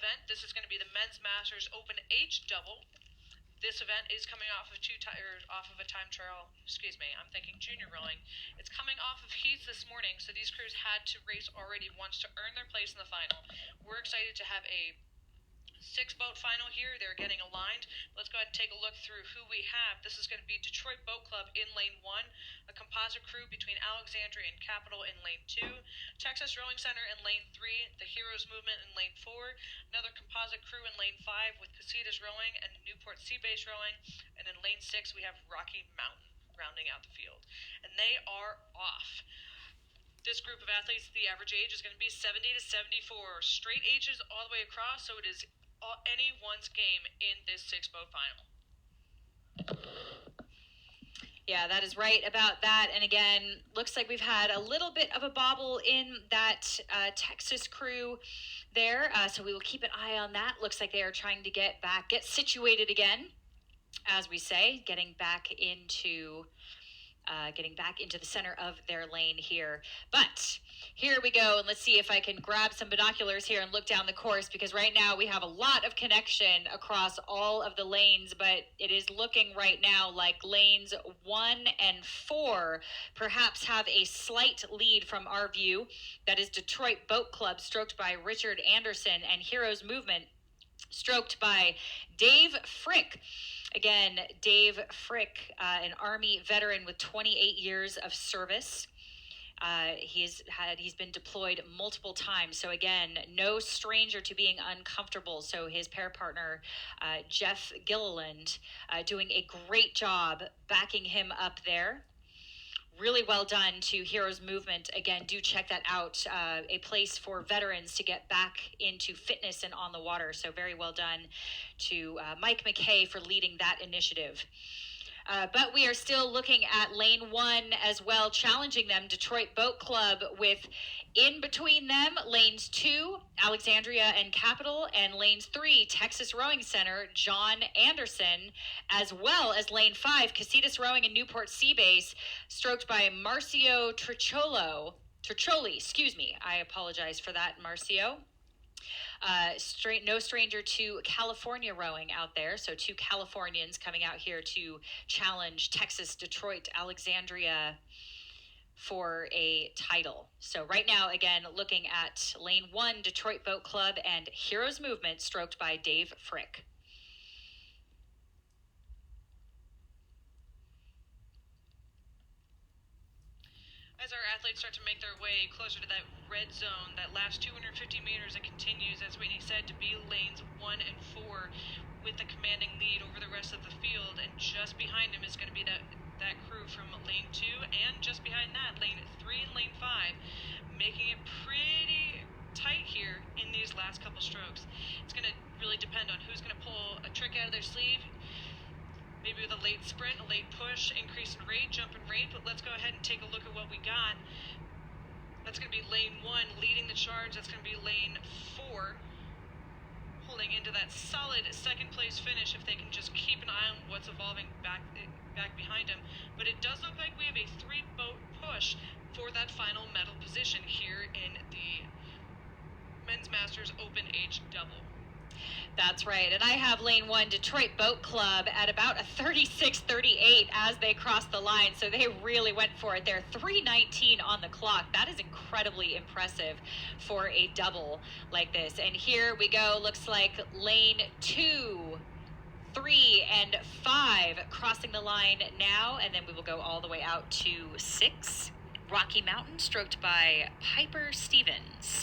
event. This is going to be the Men's Masters Open H double. This event is coming off of a time trial. Excuse me, I'm thinking junior rowing. It's coming off of heats this morning, so these crews had to race already once to earn their place in the final. We're excited to have a 6-boat final here. They're getting aligned. Let's go ahead and take a look through who we have. This is going to be Detroit Boat Club in lane 1, a composite crew between Alexandria and Capital in lane 2, Texas Rowing Center in lane 3, the Heroes Movement in lane 4, another composite crew in lane 5 with Casitas Rowing and Newport Seabase Rowing, and in lane 6 we have Rocky Mountain rounding out the field. And they are off. This group of athletes, the average age is going to be 70 to 74, straight H's all the way across, so it is anyone's game in this 6-boat final. Yeah, that is right about that. And again, looks like we've had a little bit of a bobble in that Texas crew there, so we will keep an eye on that. Looks like they are trying to get situated again, as we say, getting back into the center of their lane here. But here we go, and let's see if I can grab some binoculars here and look down the course, because right now we have a lot of connection across all of the lanes, but it is looking right now like lanes 1 and 4 perhaps have a slight lead from our view. That is Detroit Boat Club, stroked by Richard Anderson, and Heroes Movement, stroked by Dave Frick. Again, Dave Frick, an Army veteran with 28 years of service. He's been deployed multiple times. So again, no stranger to being uncomfortable. So his pair partner, Jeff Gilliland, doing a great job backing him up there. Really well done to Heroes Movement. Again, do check that out. A place for veterans to get back into fitness and on the water. So very well done to Mike McKay for leading that initiative. But we are still looking at lane 1 as well, challenging them, Detroit Boat Club, with in between them, lanes 2, Alexandria and Capital, and lanes 3, Texas Rowing Center, John Anderson, as well as lane 5, Casitas Rowing and Newport Seabase, stroked by Marcio Triccioli, excuse me. I apologize for that, Marcio. No stranger to California rowing out there. So 2 Californians coming out here to challenge Texas, Detroit, Alexandria for a title. So right now, again, looking at lane 1, Detroit Boat Club and Heroes Movement, stroked by Dave Frick. As our athletes start to make their way closer to that red zone, that last 250 meters, it continues, as Whitney said, to be lanes 1 and 4 with the commanding lead over the rest of the field. And just behind him is going to be that crew from lane 2, and just behind that, lane 3 and lane 5, making it pretty tight here in these last couple strokes. It's going to really depend on who's going to pull a trick out of their sleeve. Maybe with a late sprint, a late push, increase in rate, jump in rate, but let's go ahead and take a look at what we got. That's going to be lane 1 leading the charge. That's going to be lane 4 holding into that solid second place finish if they can just keep an eye on what's evolving back behind them. But it does look like we have a 3-boat push for that final medal position here in the Men's Masters Open H double. That's right. And I have lane 1, Detroit Boat Club, at about a 36-38 as they cross the line. So they really went for it. They're 3:19 on the clock. That is incredibly impressive for a double like this. And here we go. Looks like lane 2, 3, and 5 crossing the line now. And then we will go all the way out to 6, Rocky Mountain, stroked by Piper Stevens.